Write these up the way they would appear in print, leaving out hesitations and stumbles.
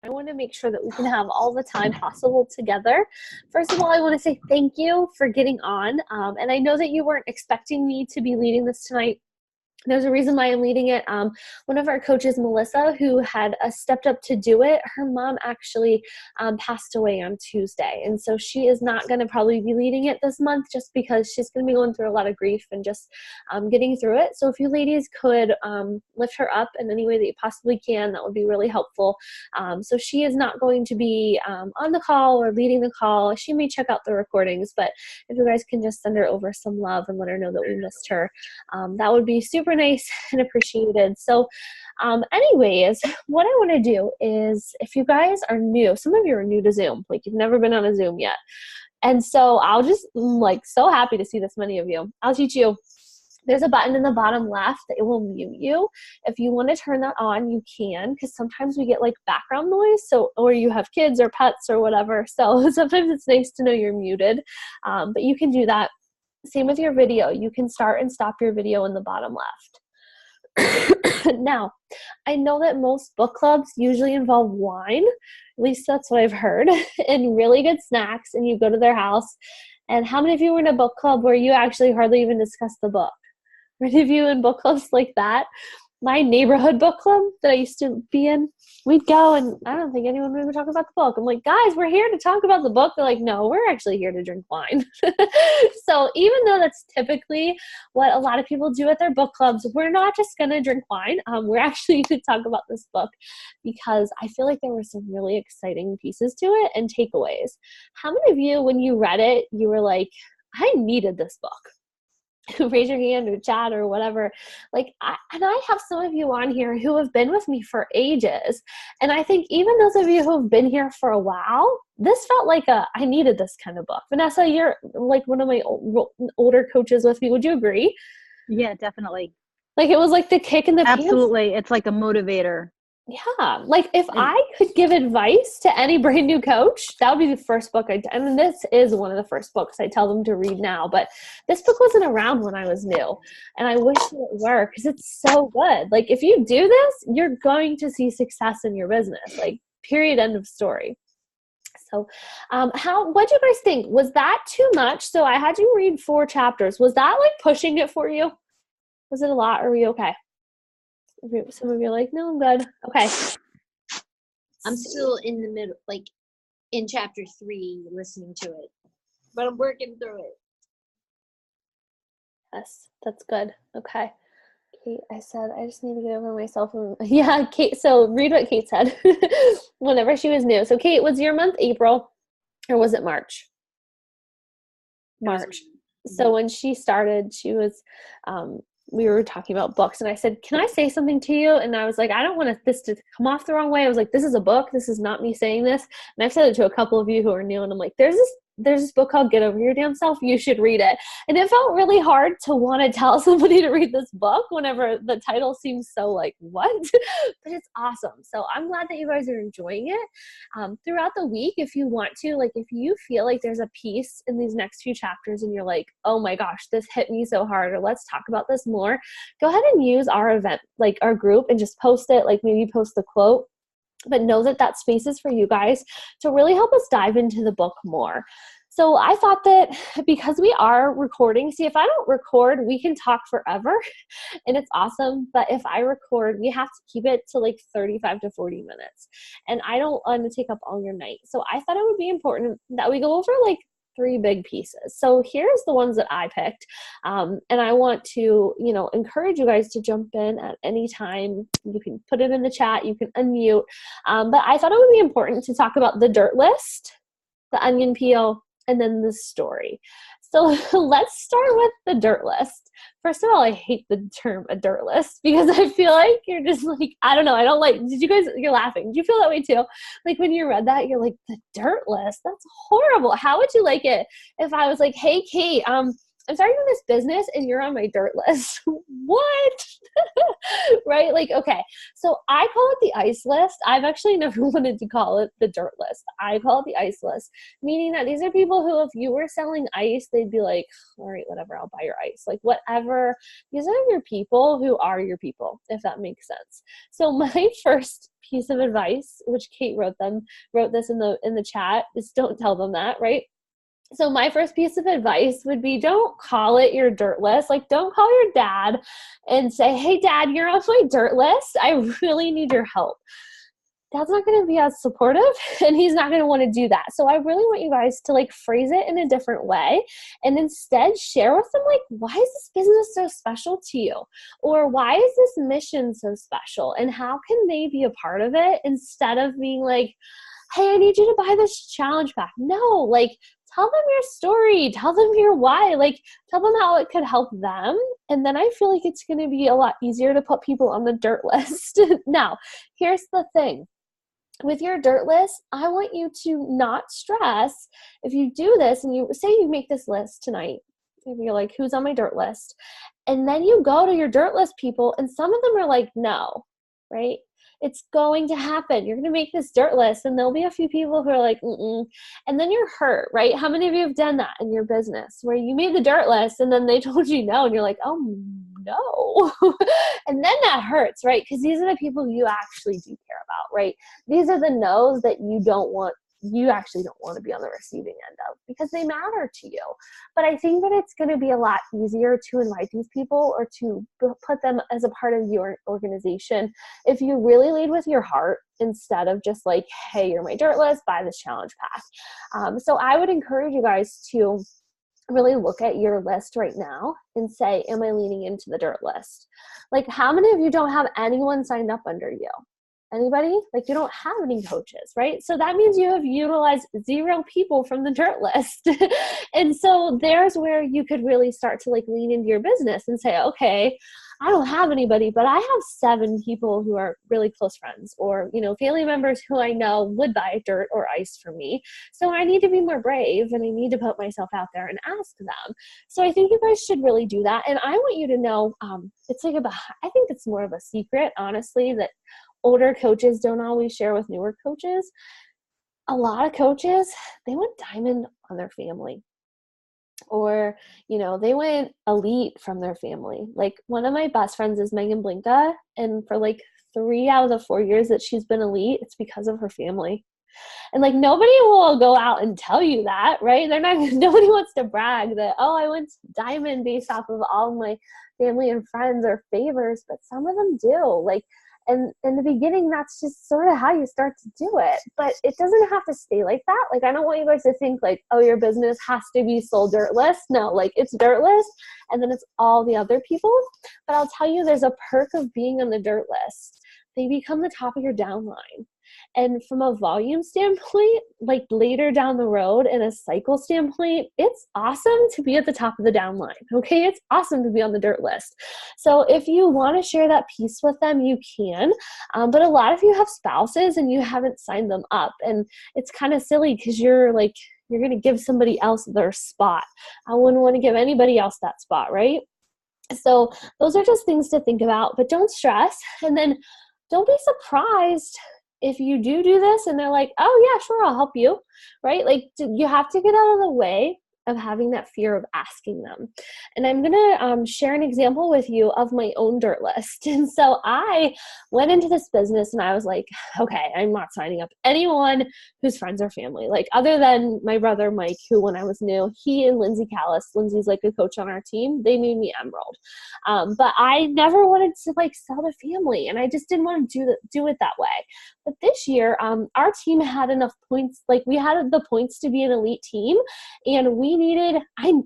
I want to make sure that we can have all the time possible together. First of all, I want to say thank you for getting on. And I know that you weren't expecting me to be leading this tonight. There's a reason why I'm leading it. One of our coaches, Melissa, who had stepped up to do it, her mom actually passed away on Tuesday. And so she is not going to probably be leading it this month just because she's going to be going through a lot of grief and just getting through it. So if you ladies could lift her up in any way that you possibly can, that would be really helpful. So she is not going to be on the call or leading the call. She may check out the recordings, but if you guys can just send her over some love and let her know that we missed her, that would be super nice and appreciated. So anyways, what I want to do is, if you guys are new, some of you are new to Zoom, like you've never been on a Zoom yet. And so I'll just so happy to see this many of you. I'll teach you. There's a button in the bottom left that it will mute you. If you want to turn that on, you can, because sometimes we get like background noise, or you have kids or pets or whatever. So sometimes it's nice to know you're muted, but you can do that. Same with your video. You can start and stop your video in the bottom left. Now, I know that most book clubs usually involve wine, at least that's what I've heard, and really good snacks, and you go to their house. And how many of you were in a book club where you actually hardly even discussed the book? Many of you in book clubs like that? My neighborhood book club that I used to be in, we'd go and I don't think anyone would ever talk about the book. I'm like, guys, we're here to talk about the book. They're like, no, we're actually here to drink wine. So even though that's typically what a lot of people do at their book clubs, we're not just going to drink wine. We're actually going to talk about this book because I feel like there were some really exciting pieces to it and takeaways. How many of you, when you read it, you were like, I needed this book? Raise your hand or chat or whatever. I have some of you on here who have been with me for ages. And I think even those of you who have been here for a while, this felt like I needed this kind of book. Vanessa, you're like one of my older coaches with me. Would you agree? Yeah, definitely. It was like the kick in the pants. Absolutely. It's like a motivator. Yeah. If I could give advice to any brand new coach, that would be the first book and this is one of the first books I tell them to read now, but this book wasn't around when I was new and I wish it were because it's so good. If you do this, you're going to see success in your business, period, end of story. So what'd you guys think? Was that too much? So I had you read 4 chapters. Was that pushing it for you? Was it a lot? Or were you okay? Some of you are like, no, I'm good. Okay. I'm still in the middle, in chapter 3, listening to it, but I'm working through it. Yes, that's good. Okay. Kate, I said, I just need to get over myself. Yeah, Kate. So read what Kate said whenever she was new. So Kate, was your month April or was it March? March. So when she started, she was, we were talking about books and I said, can I say something to you? And I was like, I don't want this to come off the wrong way. I was like, this is a book. This is not me saying this. And I've said it to a couple of you who are new and I'm like, there's this book called Get Over Your Damn Self. You should read it. And it felt really hard to want to tell somebody to read this book whenever the title seems so what? But it's awesome. So I'm glad that you guys are enjoying it. Throughout the week, if you want to, if you feel like there's a piece in these next few chapters and you're like, oh my gosh, this hit me so hard, or let's talk about this more, go ahead and use our event, our group, and just post it, maybe post the quote. But know that space is for you guys to really help us dive into the book more. So I thought that because we are recording, see, if I don't record, we can talk forever and it's awesome. But if I record, we have to keep it to 35 to 40 minutes. And I don't want to take up all your night. So I thought it would be important that we go over 3 big pieces. So here's the ones that I picked. And I want to, encourage you guys to jump in at any time. You can put it in the chat, you can unmute. But I thought it would be important to talk about the dirt list, the onion peel, and then the story. So let's start with the dirt list. First of all, I hate the term a dirt list because I feel like you're just I don't know. I don't did you guys, you're laughing. Did you feel that way too? When you read that, you're like, the dirt list? That's horrible. How would you like it if I was like, hey, Kate, I'm starting this business and you're on my dirt list. What? Right? Like, okay. So I call it the ice list. I've actually never wanted to call it the dirt list. I call it the ice list, meaning that these are people who, if you were selling ice, they'd be like, all right, whatever, I'll buy your ice. Like, whatever. These are your people who are your people, if that makes sense. So my first piece of advice, which Kate wrote this in the chat, is don't tell them that, right? So my first piece of advice would be, don't call it your dirt list. Like, don't call your dad and say, hey, Dad, you're on my dirt list. I really need your help. Dad's not going to be as supportive, and he's not going to want to do that. So I really want you guys to like phrase it in a different way, and instead share with them, like, why is this business so special to you? Or why is this mission so special? And how can they be a part of it, instead of being like, hey, I need you to buy this challenge pack. No, like, tell them your story, tell them your why, like, tell them how it could help them. And then I feel like it's going to be a lot easier to put people on the dirt list. Now, here's the thing. With your dirt list, I want you to not stress if you do this and you say you make this list tonight. Maybe you're like, who's on my dirt list? And then you go to your dirt list people, and some of them are like, no, right? It's going to happen. You're going to make this dirt list, and there'll be a few people who are like, mm-mm. And then you're hurt, right? How many of you have done that in your business where you made the dirt list and then they told you no, and you're like, oh no. And then that hurts, right? Because these are the people you actually do care about, right? These are the no's that you actually don't want to be on the receiving end of, because they matter to you. But I think that it's going to be a lot easier to invite these people or to put them as a part of your organization if you really lead with your heart, instead of just like, hey, you're my dirt list, buy this challenge pack. So I would encourage you guys to really look at your list right now and say, am I leaning into the dirt list? Like, how many of you don't have anyone signed up under you? Anybody? Like, you don't have any coaches, right? So that means you have utilized 0 people from the dirt list. And so there's where you could really start to like lean into your business and say, okay, I don't have anybody, but I have 7 people who are really close friends, or, you know, family members who I know would buy dirt or ice for me. So I need to be more brave, and I need to put myself out there and ask them. So I think you guys should really do that. And I want you to know, it's like I think it's more of a secret, honestly, that older coaches don't always share with newer coaches. A lot of coaches, they went diamond on their family, or, you know, they went elite from their family. Like, one of my best friends is Megan Blinka, and for like 3 out of the 4 years that she's been elite, it's because of her family. And like, nobody will go out and tell you that, right? Nobody wants to brag that, oh, I went diamond based off of all my family and friends or favors, but some of them do. Like, and in the beginning, that's just sort of how you start to do it. But it doesn't have to stay like that. Like, I don't want you guys to think like, oh, your business has to be sold dirt list. No, like, it's dirt list, and then it's all the other people. But I'll tell you, there's a perk of being on the dirt list. They become the top of your downline. And from a volume standpoint, like later down the road in a cycle standpoint, it's awesome to be at the top of the downline, okay? It's awesome to be on the dirt list. So if you want to share that piece with them, you can. But a lot of you have spouses and you haven't signed them up. And it's kind of silly because you're going to give somebody else their spot. I wouldn't want to give anybody else that spot, right? So those are just things to think about, but don't stress. And then don't be surprised if you do this and they're like, oh yeah, sure, I'll help you, right? Like, you have to get out of the way of having that fear of asking them. And I'm going to share an example with you of my own dirt list. And so I went into this business and I was like, okay, I'm not signing up anyone whose friends or family, like, other than my brother, Mike, who when I was new, he and Lindsay Callis, Lindsay's like a coach on our team, they made me Emerald. But I never wanted to like sell to family, and I just didn't want to do it that way. But this year, our team had enough points, like we had the points to be an elite team, and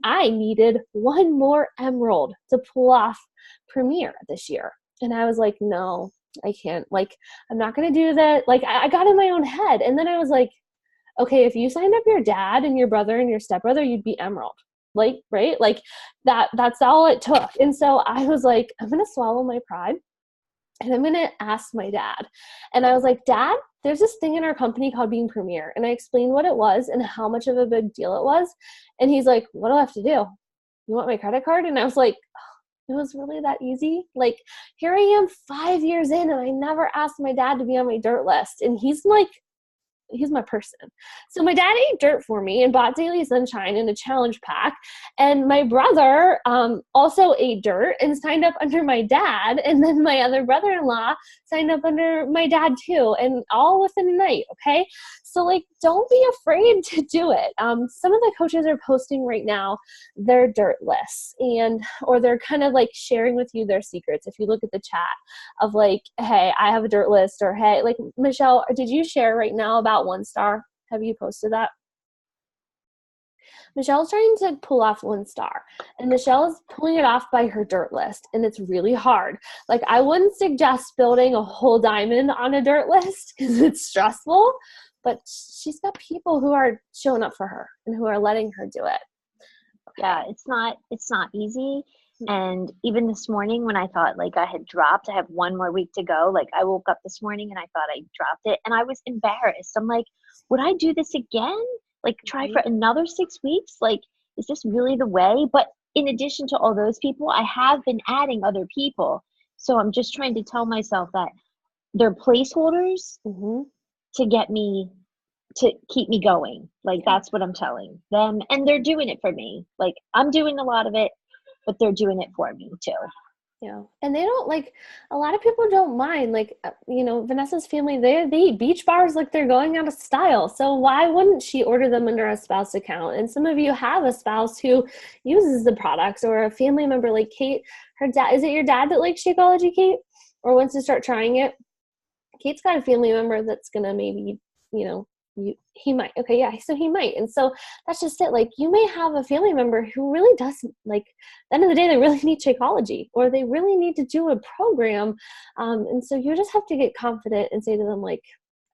I needed one more Emerald to pull off Premier this year. And I was like, no, I can't. Like, I'm not going to do that. Like, I got in my own head. And then I was like, okay, if you signed up your dad and your brother and your stepbrother, you'd be Emerald. Like, right? Like, that's all it took. And so I was like, I'm going to swallow my pride, and I'm going to ask my dad. And I was like, Dad, there's this thing in our company called being Premier. And I explained what it was and how much of a big deal it was. And he's like, what do I have to do? you want my credit card? And I was like, it was really that easy. Like, here I am 5 years in, and I never asked my dad to be on my dirt list. And he's my person. So my dad ate dirt for me and bought Daily Sunshine in a challenge pack. And my brother also ate dirt and signed up under my dad. And then my other brother-in-law signed up under my dad too, and all within a night. Okay. So like, don't be afraid to do it. Some of the coaches are posting right now their dirt lists, or they're kind of like sharing with you their secrets. If you look at the chat of like, hey, I have a dirt list, or hey, like Michelle, did you share right now about One Star? Have you posted that? Michelle's trying to pull off One Star, and Michelle is pulling it off by her dirt list, and it's really hard. Like, I wouldn't suggest building a whole diamond on a dirt list because it's stressful, but she's got people who are showing up for her and who are letting her do it. Yeah, it's not easy. And even this morning when I thought like I had dropped, I have one more week to go. Like, I woke up this morning and I thought I dropped it, and I was embarrassed. I'm like, would I do this again? Like, try for another 6 weeks? Like, is this really the way? But in addition to all those people, I have been adding other people. So I'm just trying to tell myself that they're placeholders to get me, to keep me going. Like, that's what I'm telling them. And they're doing it for me. Like, I'm doing a lot of it, but they're doing it for me too. Yeah. And they don't, like, a lot of people don't mind. Like, Vanessa's family, they eat beach bars like they're going out of style. So why wouldn't she order them under a spouse account? And some of you have a spouse who uses the products, or a family member like Kate, her dad. Is it your dad that likes Shakeology, Kate? Or wants to start trying it? Kate's got a family member that's going to maybe, he might. Okay, yeah, so he might. And so that's just it. Like, you may have a family member who really doesn't, like, at the end of the day, they really need Shakeology, or they really need to do a program. And so you just have to get confident and say to them, like,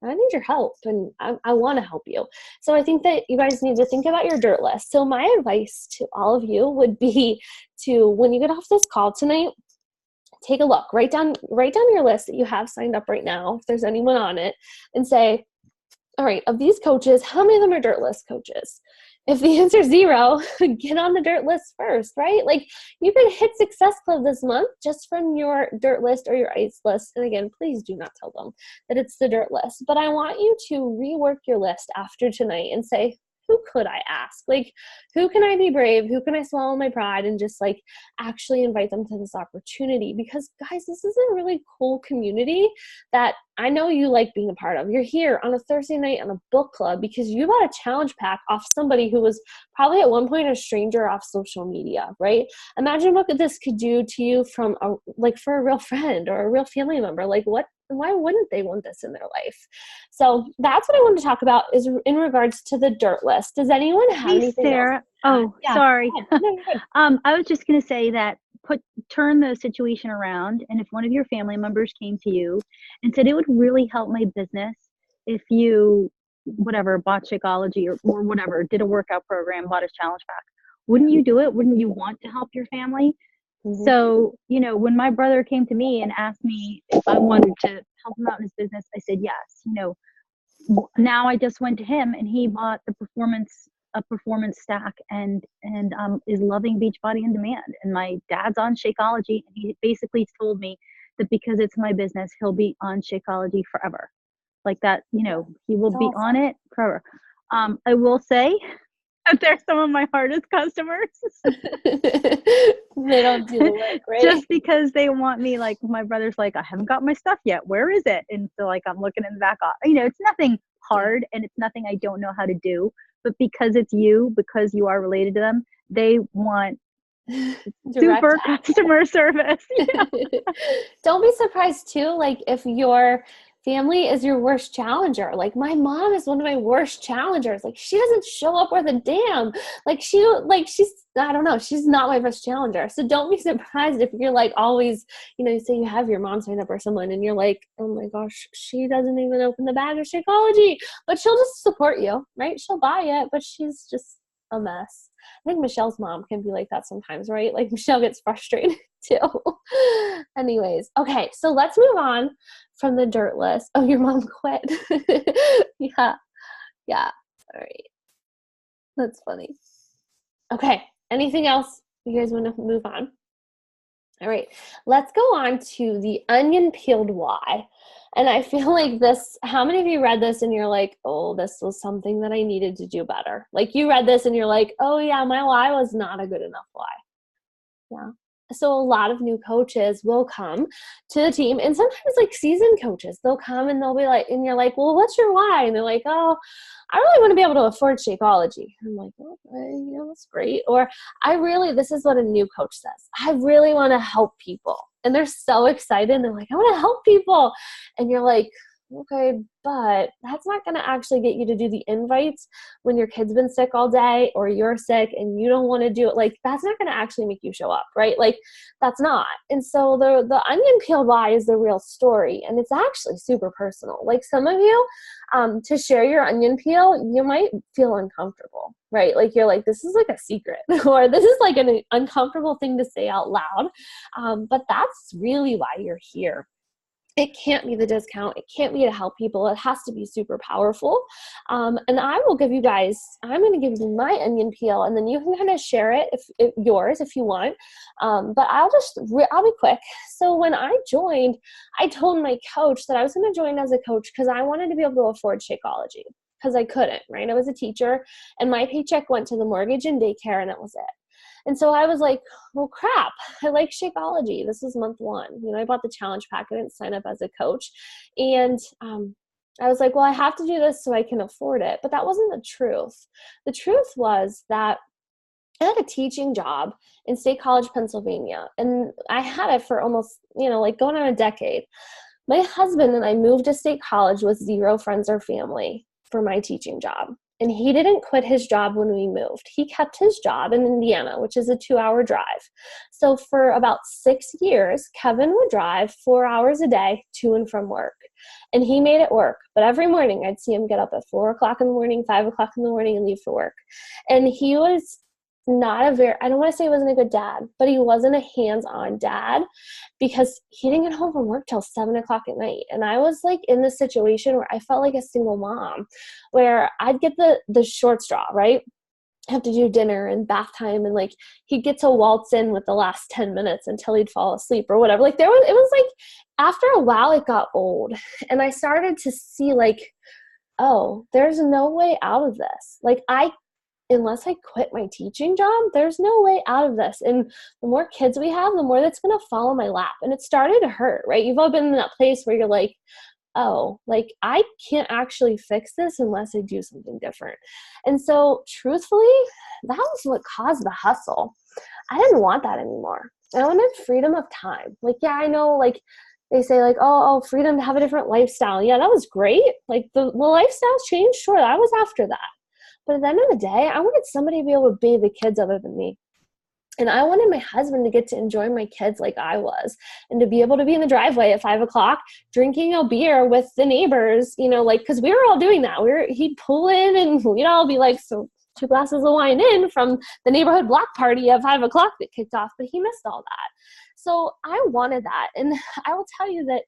I need your help, and I want to help you. So I think that you guys need to think about your dirt list. So my advice to all of you would be to, when you get off this call tonight, take a look, write down your list that you have signed up right now, if there's anyone on it, and say, all right, of these coaches, how many of them are dirt list coaches? If the answer is 0, get on the dirt list first, right? Like, you can hit Success Club this month just from your dirt list or your ICE list. And again, please do not tell them that it's the dirt list. But I want you to rework your list after tonight and say, who could I ask? Like, who can I be brave? Who can I swallow my pride and just like actually invite them to this opportunity? Because guys, this is a really cool community that I know you like being a part of. You're here on a Thursday night on a book club because you bought a challenge pack off somebody who was probably at one point a stranger off social media, right? Imagine what this could do to you for a real friend or a real family member. Like, why wouldn't they want this in their life? So that's what I want to talk about, is in regards to the dirt list. Does anyone have anything Sarah. else? Oh, Yeah. sorry. No, you're good. I was just going to say that turn the situation around, and if one of your family members came to you and said, it would really help my business if you, bought Shakeology or whatever, did a workout program, bought a challenge pack, wouldn't you do it? Wouldn't you want to help your family? So, when my brother came to me and asked me if I wanted to help him out in his business, I said yes. Now I just went to him and he bought a performance stack and is loving Beachbody On Demand. And my dad's on Shakeology, and he basically told me that because it's my business, he'll be on Shakeology forever. Like that, he will be on it forever. I will say that they're some of my hardest customers. They don't do the work, right? Just because they want me, like, my brother's like, I haven't got my stuff yet. Where is it? And so, like, I'm looking in the back. It's nothing hard, and it's nothing I don't know how to do. But because it's you, because you are related to them, they want super customer service. Yeah. Don't be surprised too, like, if your family is your worst challenger. Like, my mom is one of my worst challengers. Like, she doesn't show up worth a damn. She's I don't know, she's not my best challenger. So don't be surprised if you're like always, you say you have your mom sign up or someone and you're like, oh my gosh, she doesn't even open the bag of Shakeology, but she'll just support you, right? She'll buy it, but she's just a mess. I think Michelle's mom can be like that sometimes, right? Like, Michelle gets frustrated too. Anyways, okay, so let's move on from the dirt list. Oh, your mom quit. Yeah. All right. That's funny. Okay. Anything else You guys want to move on? All right, let's go on to the onion peeled why. And I feel like this, how many of you read this and you're like, oh, this was something that I needed to do better? Like you read this and you're like, oh yeah, my why was not a good enough why. Yeah. So a lot of new coaches will come to the team, and sometimes like seasoned coaches, they'll come and they'll be like, and you're like, well, what's your why? And they're like, oh, I really want to be able to afford Shakeology. I'm like, okay, that's great. Or this is what a new coach says. I really want to help people. And they're so excited. They're like, I want to help people. And you're like, okay, but that's not going to actually get you to do the invites when your kid's been sick all day or you're sick and you don't want to do it. Like, that's not going to actually make you show up, right? Like, that's not. And so the onion peel why is the real story. And it's actually super personal. Like some of you, to share your onion peel, you might feel uncomfortable, right? Like you're like, this is like a secret or this is like an uncomfortable thing to say out loud. But that's really why you're here. It can't be the discount. It can't be to help people. It has to be super powerful. And I will give you guys, I'm going to give you my onion peel, and then you can kind of share it if yours if you want. But I'll be quick. So when I joined, I told my coach that I was going to join as a coach because I wanted to be able to afford Shakeology because I couldn't, right? I was a teacher and my paycheck went to the mortgage and daycare, and that was it. And so I was like, well, crap, I like Shakeology. This is month 1. I bought the challenge pack. I didn't sign up as a coach. And I was like, well, I have to do this so I can afford it. But that wasn't the truth. The truth was that I had a teaching job in State College, Pennsylvania. And I had it for almost, like going on a decade. My husband and I moved to State College with 0 friends or family for my teaching job. And he didn't quit his job when we moved. He kept his job in Indiana, which is a 2-hour drive. So for about 6 years, Kevin would drive 4 hours a day to and from work. And he made it work. But every morning I'd see him get up at 4 o'clock in the morning, 5 o'clock in the morning, and leave for work. And he was not I don't want to say he wasn't a good dad, but he wasn't a hands-on dad because he didn't get home from work till 7 o'clock at night. And I was like in this situation where I felt like a single mom, where I'd get the short straw, right? Have to do dinner and bath time, and like he'd get to waltz in with the last 10 minutes until he'd fall asleep or whatever. Like it was like after a while it got old, and I started to see like, oh, there's no way out of this. Like unless I quit my teaching job, there's no way out of this. And the more kids we have, the more that's going to fall in my lap. And it started to hurt, right? You've all been in that place where you're like, oh, like I can't actually fix this unless I do something different. And so truthfully, that was what caused the hustle. I didn't want that anymore. I wanted freedom of time. Like, yeah, I know, like they say like, oh, freedom to have a different lifestyle. Yeah, that was great. Like the lifestyles changed. Sure, I was after that. But at the end of the day, I wanted somebody to be able to bathe the kids other than me. And I wanted my husband to get to enjoy my kids like I was, and to be able to be in the driveway at 5 o'clock drinking a beer with the neighbors, because we were all doing that. He'd pull in and we'd all be like, so 2 glasses of wine in from the neighborhood block party at 5 o'clock that kicked off, but he missed all that. So I wanted that. And I will tell you that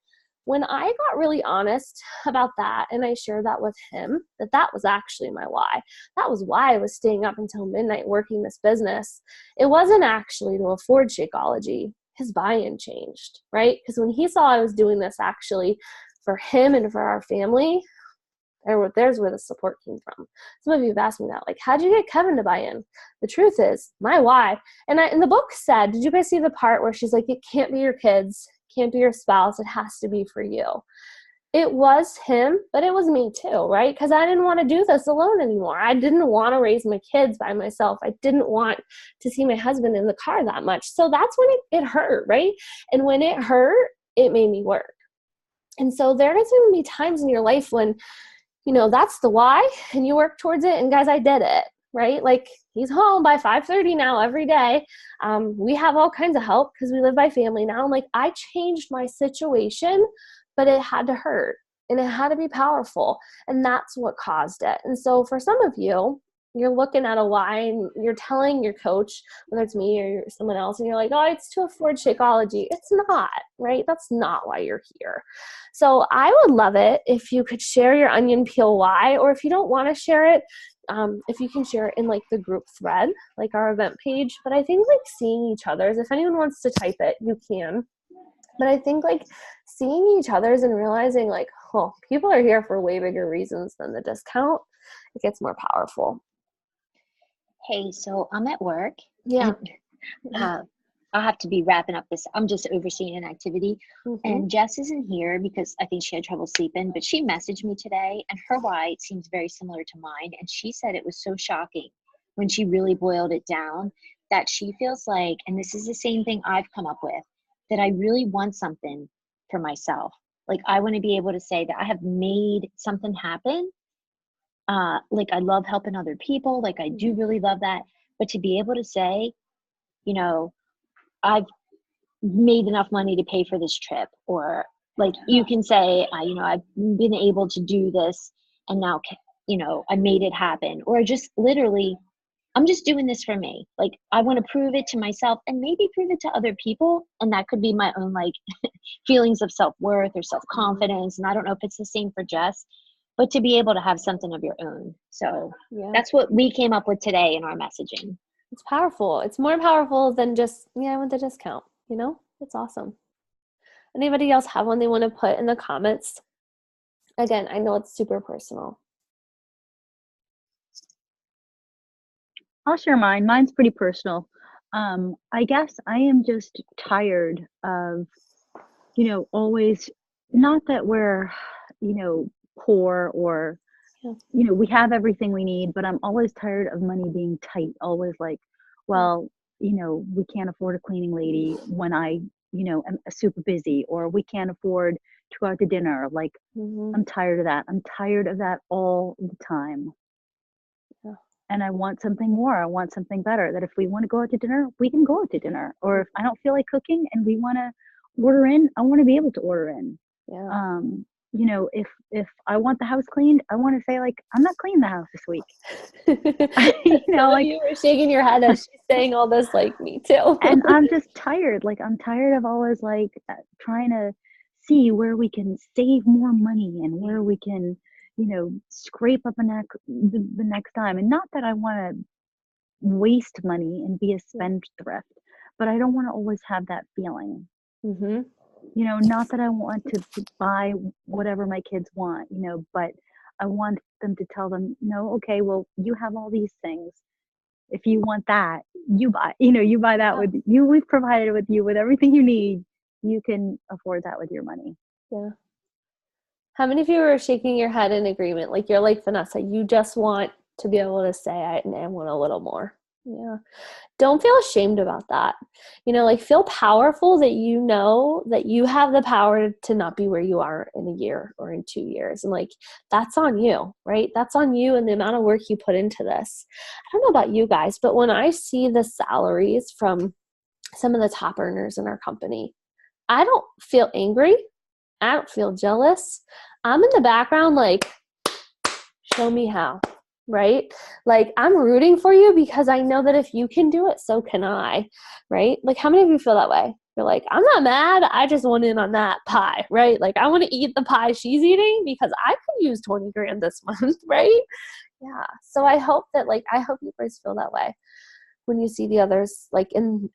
when I got really honest about that and I shared that with him, that was actually my why. That was why I was staying up until midnight working this business. It wasn't actually to afford Shakeology. His buy-in changed, right? Because when he saw I was doing this actually for him and for our family, there's where the support came from. Some of you have asked me that, like, how'd you get Kevin to buy in? The truth is, my why. And in the book said, did you guys see the part where she's like, it can't be your kids, can't be your spouse, it has to be for you. It was him, but it was me too, right? Because I didn't want to do this alone anymore. I didn't want to raise my kids by myself. I didn't want to see my husband in the car that much. So that's when it hurt, right? And when it hurt, it made me work. And so there's going to be times in your life when, that's the why, and you work towards it. And guys, I did it, right? Like he's home by 5:30 now every day. We have all kinds of help because we live by family now. I'm like, I changed my situation, but it had to hurt and it had to be powerful. And that's what caused it. And so for some of you, you're looking at a why and you're telling your coach, whether it's me or someone else, and you're like, oh, it's to afford Shakeology. It's not, right? That's not why you're here. So I would love it if you could share your onion peel why, or if you don't want to share it, if you can share it in like the group thread, like our event page. But I think like seeing each other's, if anyone wants to type it, you can. But I think like seeing each other's and realizing like, oh, people are here for way bigger reasons than the discount, it gets more powerful. Hey, so I'm at work. Yeah. And, I'll have to be wrapping up this. I'm just overseeing an activity. And Jess isn't here because I think she had trouble sleeping, but she messaged me today and her why seems very similar to mine. And she said it was so shocking when she really boiled it down that she feels like, and this is the same thing I've come up with, that I really want something for myself. Like I want to be able to say that I have made something happen. Like I love helping other people. Like I do really love that. But to be able to say, you know, I've made enough money to pay for this trip, or like you can say, you know, I've been able to do this and now, you know, I made it happen, or just literally, I'm just doing this for me. Like I want to prove it to myself and maybe prove it to other people. And that could be my own like feelings of self-worth or self-confidence. And I don't know if it's the same for Jess, but to be able to have something of your own. So that's what we came up with today in our messaging. It's powerful. It's more powerful than just, I want the discount, you know? It's awesome. Anybody else have one they want to put in the comments? Again, I know it's super personal. I'll share mine. Mine's pretty personal. I guess I am just tired of, you know, always, not that we're, you know, poor or, you know, we have everything we need, but I'm always tired of money being tight. Always like, well, you know, we can't afford a cleaning lady when I, you know, am super busy, or we can't afford to go out to dinner. Like, I'm tired of that. I'm tired of that all the time. And I want something more. I want something better. That if we want to go out to dinner, we can go out to dinner. Or if I don't feel like cooking and we want to order in, I want to be able to order in. You know, if I want the house cleaned, I want to say like, I'm not cleaning the house this week. You know, like you were shaking your head as she's saying all this, like me too. And I'm just tired. Like I'm tired of always like trying to see where we can save more money and where we can, you know, scrape up the next time. And not that I want to waste money and be a spendthrift, but I don't want to always have that feeling. You know, not that I want to buy whatever my kids want, you know, but I want them to tell them, no, okay, well, you have all these things. If you want that, you buy, you know, you buy that with you. We've provided with you with everything you need. You can afford that with your money. Yeah. How many of you are shaking your head in agreement? Like you're like Vanessa, you just want to be able to say, I want a little more. Yeah. Don't feel ashamed about that. You know, like feel powerful that you know that you have the power to not be where you are in a year or in 2 years. And like, that's on you, right? That's on you and the amount of work you put into this. I don't know about you guys, but when I see the salaries from some of the top earners in our company, I don't feel angry. I don't feel jealous. I'm in the background like, show me how. Right? Like I'm rooting for you because I know that if you can do it, so can I, right? Like how many of you feel that way? You're like, I'm not mad. I just want in on that pie, right? Like I want to eat the pie she's eating because I could use 20 grand this month, right? Yeah. So I hope you guys feel that way when you see the others like in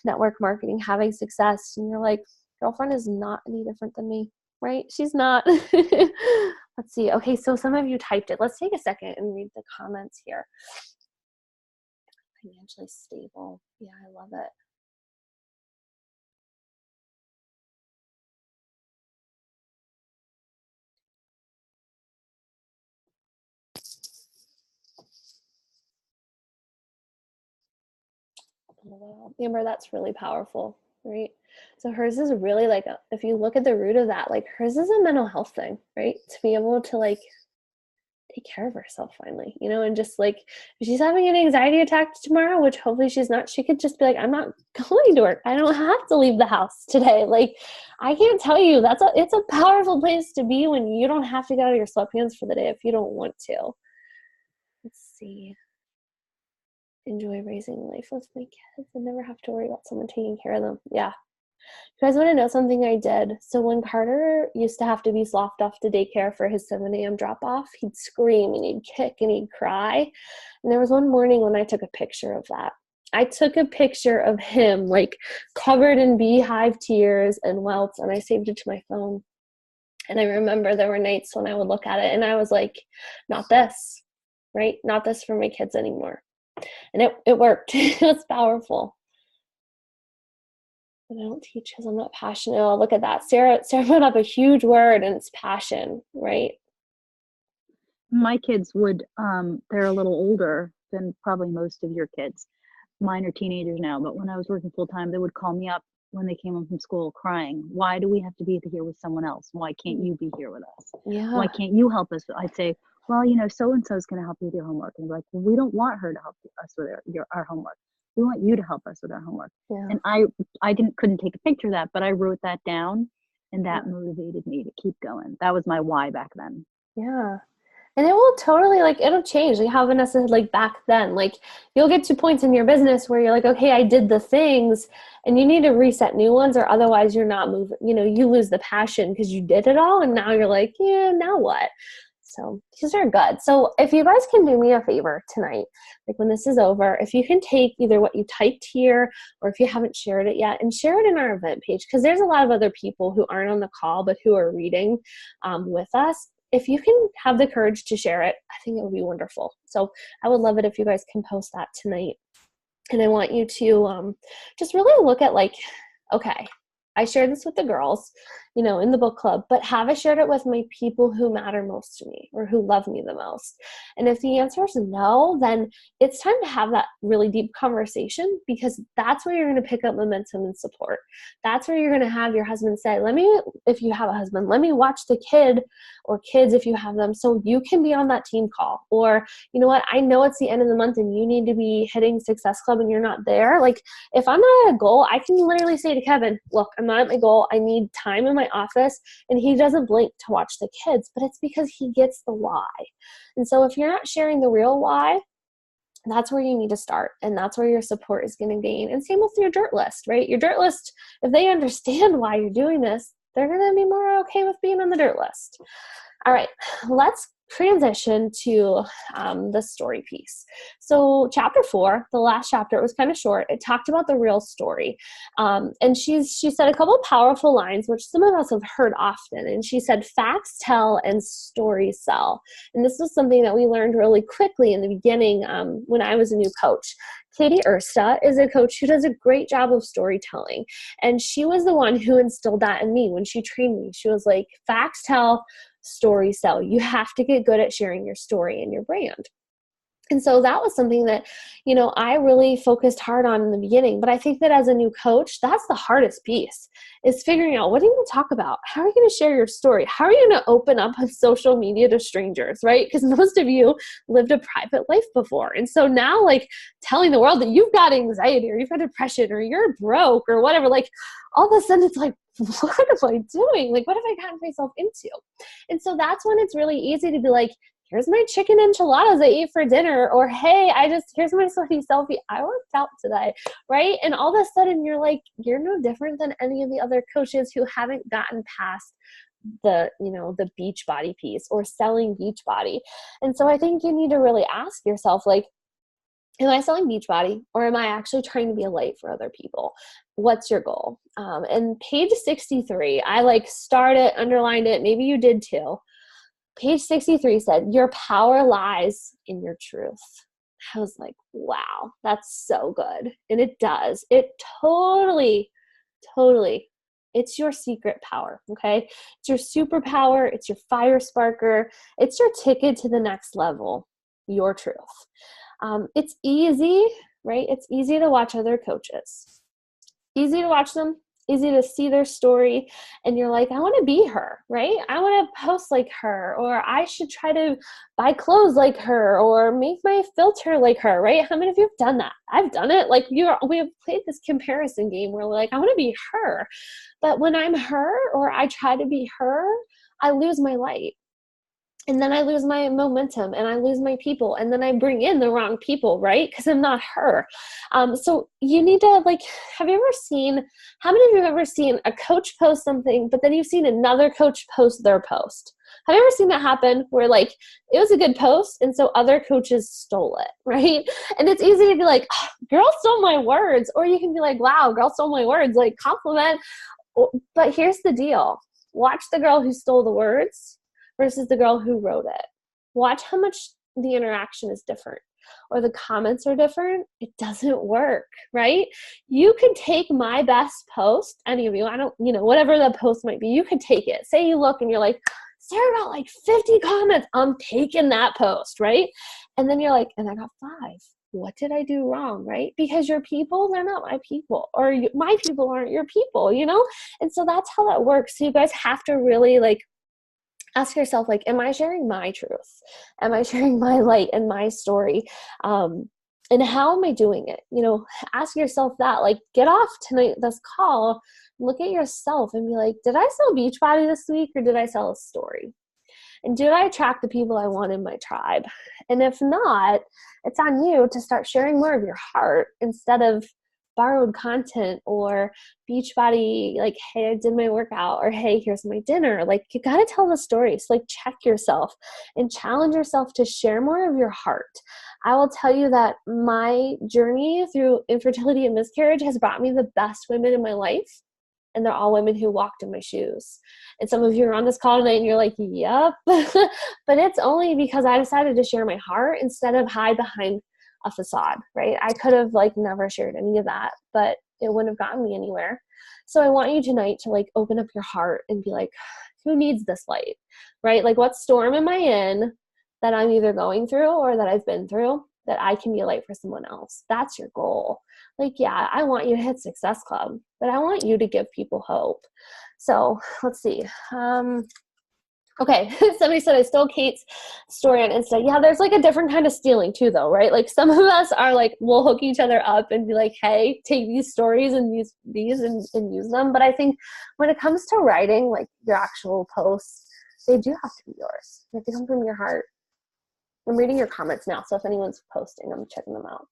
network marketing having success and you're like, girlfriend is not any different than me, right? She's not. Let's see. Okay, so some of you typed it. Let's take a second and read the comments here. Financially stable. Yeah, I love it. Amber, that's really powerful, right? So hers is really like, if you look at the root of that, like hers is a mental health thing, right? To be able to like take care of herself finally, you know, and just like, if she's having an anxiety attack tomorrow, which hopefully she's not, she could just be like, I'm not going to work. I don't have to leave the house today. Like, I can't tell you, it's a powerful place to be when you don't have to get out of your sweatpants for the day if you don't want to. Let's see. Enjoy raising life with my kids and never have to worry about someone taking care of them. Yeah. You guys want to know something I did? So when Carter used to have to be sloughed off to daycare for his 7 a.m. drop off, he'd scream and he'd kick and he'd cry. And there was one morning when I took a picture of that. I took a picture of him like covered in beehive tears and welts, and I saved it to my phone. And I remember there were nights when I would look at it and I was like, not this, right? Not this for my kids anymore. And it worked. It was powerful. But I don't teach because I'm not passionate. Oh, look at that. Sarah put up a huge word, and it's passion, right? My kids would, they're a little older than probably most of your kids. Mine are teenagers now, but when I was working full time, they would call me up when they came home from school crying. Why do we have to be here with someone else? Why can't you be here with us? Yeah. Why can't you help us? I'd say, well, so-and-so is going to help you with your homework. And they're like, well, we don't want her to help us with our homework. We want you to help us with our homework. Yeah. And I couldn't take a picture of that, but I wrote that down, and that motivated me to keep going. That was my why back then. Yeah. And it will totally, it'll change. Like how Vanessa said, back then, you'll get to points in your business where you're like, okay, I did the things, and you need to reset new ones, or otherwise you're not moving. You lose the passion because you did it all, and now you're like, yeah, now what? So these are good. So if you guys can do me a favor tonight, when this is over, if you can take either what you typed here, or if you haven't shared it yet, and share it in our event page, because there's a lot of other people who aren't on the call but who are reading with us. If you can have the courage to share it, I think it would be wonderful. So I would love it if you guys can post that tonight. And I want you to just really look at okay, I shared this with the girls, in the book club, but have I shared it with my people who matter most to me or who love me the most? And if the answer is no, then it's time to have that really deep conversation, because that's where you're going to pick up momentum and support. That's where you're going to have your husband say, if you have a husband, let me watch the kid or kids if you have them, so you can be on that team call. Or, you know what, I know it's the end of the month and you need to be hitting Success Club and you're not there. If I'm not at a goal, I can literally say to Kevin, look, I'm not at my goal. I need time in my office. And he doesn't blink to watch the kids, but it's because he gets the why. And so if you're not sharing the real why, that's where you need to start. And that's where your support is going to gain. And same with your dirt list, right? Your dirt list, if they understand why you're doing this, they're going to be more okay with being on the dirt list. All right, let's transition to the story piece. So chapter 4, the last chapter, it was kind of short. It talked about the real story. And she said a couple of powerful lines, which some of us have heard often. And she said, facts tell and stories sell. And this was something that we learned really quickly in the beginning when I was a new coach. Katie Ersta is a coach who does a great job of storytelling. And she was the one who instilled that in me when she trained me. She was like, facts tell, stories sell. You have to get good at sharing your story and your brand. And so that was something that, I really focused hard on in the beginning. But I think that as a new coach, that's the hardest piece, is figuring out, what are you going to talk about? How are you going to share your story? How are you going to open up on social media to strangers, right? Because most of you lived a private life before. And so now, telling the world that you've got anxiety or you've got depression or you're broke or whatever, all of a sudden it's like, what am I doing? What have I gotten myself into? And so that's when it's really easy to be like, here's my chicken enchiladas I ate for dinner, or hey, here's my sweaty selfie. I worked out today, right? And all of a sudden you're like, you're no different than any of the other coaches who haven't gotten past the Beachbody piece or selling Beachbody. And so I think you need to really ask yourself, am I selling Beachbody, or am I actually trying to be a light for other people? What's your goal? And page 63, I started, underlined it. Maybe you did too. Page 63 said, your power lies in your truth. I was like, wow, that's so good. And it does. It totally, it's your secret power, okay? It's your superpower. It's your fire sparker. It's your ticket to the next level, your truth. It's easy, right? It's easy to watch other coaches. Easy to watch them. Easy to see their story, and you're like, I want to be her, right? I want to post like her, or I should try to buy clothes like her, or make my filter like her, right? How many of you have done that? I've done it. We have played this comparison game where we're like, I want to be her. But when I'm her, or I try to be her, I lose my light. And then I lose my momentum and I lose my people, and then I bring in the wrong people, right? Because I'm not her. So you need to, like, how many of you have ever seen a coach post something, but then you've seen another coach post their post? Have you ever seen that happen where, like, it was a good post and so other coaches stole it, right? And it's easy to be like, oh, girl stole my words. Or you can be like, wow, girl stole my words, like, compliment. But here's the deal. Watch the girl who stole the words versus the girl who wrote it. Watch how much the interaction is different or the comments are different. It doesn't work, right? You could take my best post, any of you, whatever the post might be, you could take it. Say you look and you're like, Sarah got like 50 comments. I'm taking that post, right? And then you're like, and I got 5. What did I do wrong, right? Because your people, they're not my people, or my people aren't your people, And so that's how that works. So you guys have to really, like, ask yourself, like, am I sharing my truth? Am I sharing my light and my story? And how am I doing it? Ask yourself that. Like, get off tonight, this call, look at yourself and be like, did I sell Beachbody this week, or did I sell a story? And did I attract the people I want in my tribe? And if not, it's on you to start sharing more of your heart instead of borrowed content or Beachbody, like, hey, I did my workout, or hey, here's my dinner. Like, you got to tell the story. So, like, check yourself and challenge yourself to share more of your heart. I will tell you that my journey through infertility and miscarriage has brought me the best women in my life. And they're all women who walked in my shoes. And some of you are on this call tonight and you're like, yep. But it's only because I decided to share my heart instead of hide behind a facade, right? I could have, like, never shared any of that, but it wouldn't have gotten me anywhere. So I want you tonight to, like, open up your heart and be like, who needs this light, right? Like, what storm am I in that I'm either going through or that I've been through that I can be a light for someone else? That's your goal. Like, yeah, I want you to hit Success Club, but I want you to give people hope. So let's see. Okay, somebody said I stole Kate's story on Insta. Yeah, there's, like, a different kind of stealing too, though, right? Like, some of us are like, we'll hook each other up and be like, hey, take these stories and use these and use them. But I think when it comes to writing, like, your actual posts, they do have to be yours. They have to come from your heart. I'm reading your comments now, so if anyone's posting, I'm checking them out.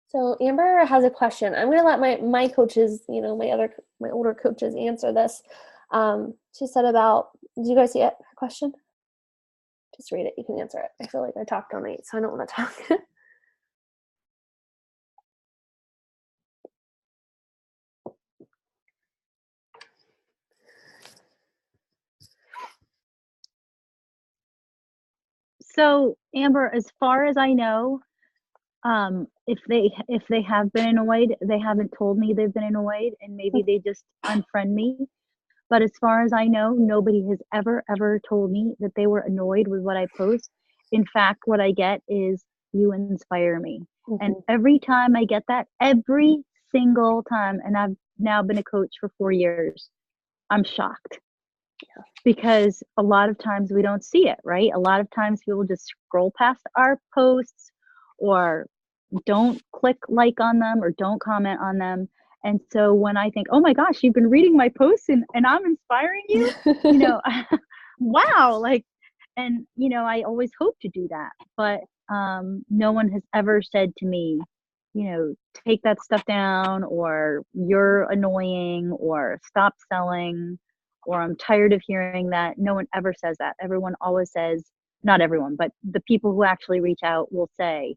So Amber has a question. I'm going to let my coaches, my older coaches answer this. She said about, did you guys see it? Her question? Just read it. You can answer it. I feel like I talked all night, so I don't want to talk. So Amber, as far as I know, if they have been annoyed, they haven't told me they've been annoyed, and maybe they just unfriend me. But as far as I know, nobody has ever told me that they were annoyed with what I post. In fact, what I get is, you inspire me. Mm-hmm. And every time I get that, every single time, and I've now been a coach for 4 years, I'm shocked. Yeah. Because a lot of times we don't see it, right? A lot of times people just scroll past our posts or don't click like on them or don't comment on them. And so when I think, oh my gosh, you've been reading my posts and I'm inspiring you, wow. Like, and, I always hope to do that. But no one has ever said to me, take that stuff down, or you're annoying, or stop selling, or I'm tired of hearing that. No one ever says that. Everyone always says, not everyone, but the people who actually reach out will say,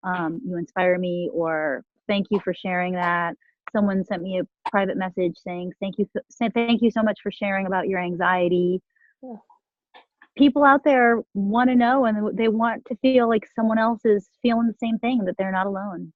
you inspire me, or thank you for sharing that. Someone sent me a private message saying, thank you so much for sharing about your anxiety. Yeah. People out there want to know, and they want to feel like someone else is feeling the same thing, that they're not alone.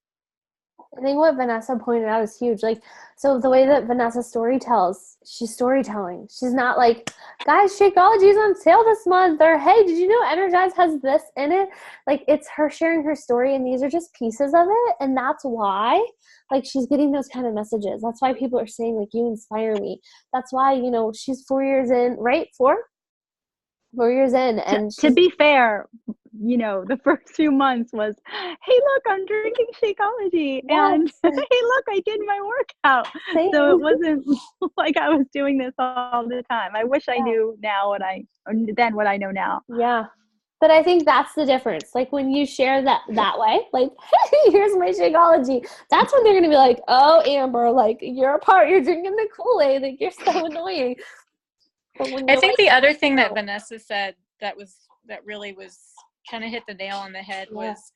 I think what Vanessa pointed out is huge. Like, so the way that Vanessa storytells, she's storytelling. She's not like, guys, Shakeology is on sale this month, or hey, did you know Energize has this in it? Like, it's her sharing her story, and these are just pieces of it. And that's why, like, she's getting those kind of messages. That's why people are saying, like, you inspire me. That's why, she's 4 years in, right? 4 years in. And to be fair, you know, the first few months was, hey, look, I'm drinking Shakeology. And Yes. hey, look, I did my workout. Same. So it wasn't like I was doing this all the time. I wish I Yeah. knew now what I know now. Yeah. But I think that's the difference. Like when you share that way, like, hey, here's my Shakeology. That's when they're gonna be like, oh, Amber, like you're drinking the Kool-Aid, like you're so annoying. But when I you're think like, the other thing that oh, Vanessa said that really was kind of hit the nail on the head Yeah. was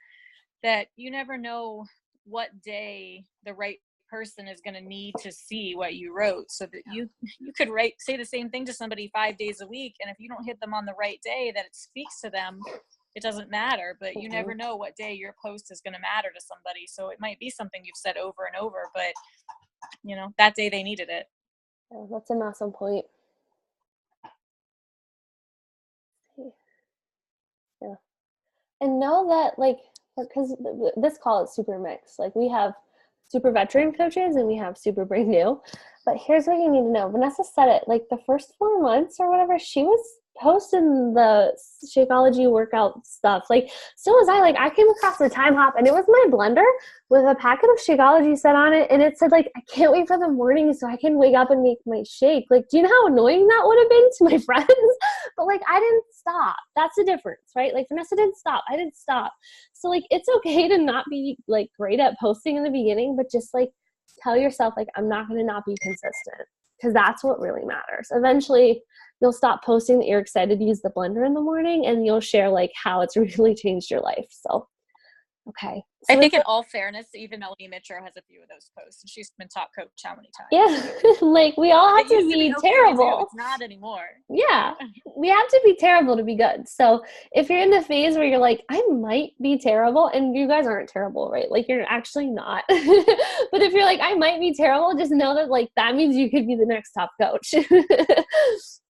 that you never know what day the right person is going to need to see what you wrote, so that you could say the same thing to somebody 5 days a week, and if you don't hit them on the right day that it speaks to them, it doesn't matter. But you never know what day your post is going to matter to somebody, so it might be something you've said over and over, but you know, that day they needed it. Yeah, that's an awesome point. Yeah. And know that, like, because this call is super mixed. Like, we have super veteran coaches and we have super brand new. But here's what you need to know. Vanessa said it, like, the first 4 months or whatever, she was posting the Shakeology workout stuff. Like, so was I. Like, I came across the Time Hop, and it was my blender with a packet of Shakeology set on it, and it said, like, I can't wait for the morning so I can wake up and make my shake. Like, do you know how annoying that would have been to my friends? But, like, I didn't stop. That's the difference, right? Like, Vanessa didn't stop. I didn't stop. So, like, it's okay to not be, like, great at posting in the beginning, but just, like, tell yourself, like, I'm not going to not be consistent, because that's what really matters. Eventually, you'll stop posting that you're excited to use the blender in the morning, and you'll share, like, how it's really changed your life. So, okay. So I think in all fairness, even Melanie Mitchell has a few of those posts, and she's been top coach how many times? yeah, like, we all have It to used be okay to do. terrible. It's not anymore. Yeah, we have to be terrible to be good. So if you're in the phase where you're like, I might be terrible, and you guys aren't terrible, right? Like, you're actually not. But if you're like, I might be terrible, just know that, like, that means you could be the next top coach.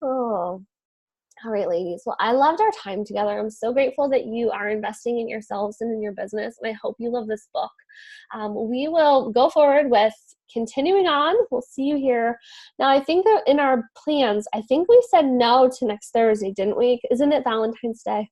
Oh. All right, ladies. Well, I loved our time together. I'm so grateful that you are investing in yourselves and in your business, and I hope you love this book. We will go forward with continuing on. We'll see you here. Now, I think that in our plans, I think we said no to next Thursday, didn't we? Isn't it Valentine's Day?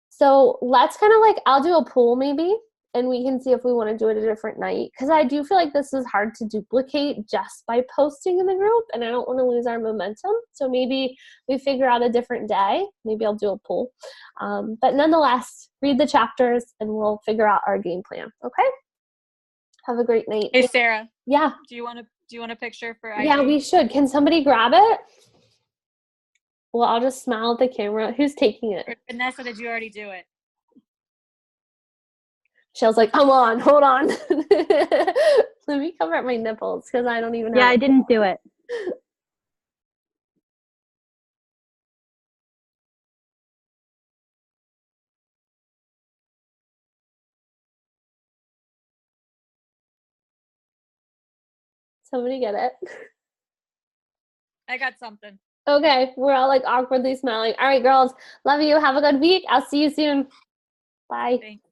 So let's kind of like, I'll do a poll maybe, and we can see if we want to do it a different night, because I do feel like this is hard to duplicate just by posting in the group, and I don't want to lose our momentum. So maybe we figure out a different day. Maybe I'll do a poll. But nonetheless, read the chapters and we'll figure out our game plan. Okay? Have a great night. Hey, Sarah. Yeah. Do you want a picture for IG? Yeah, we should. Can somebody grab it? Well, I'll just smile at the camera. Who's taking it? Or Vanessa, did you already do it? Shell's like, come on, hold on. Let me cover up my nipples because I don't even know. Yeah, I didn't do it. Somebody get it. I got something. Okay, we're all like awkwardly smiling. All right, girls, love you. Have a good week. I'll see you soon. Bye. Thanks.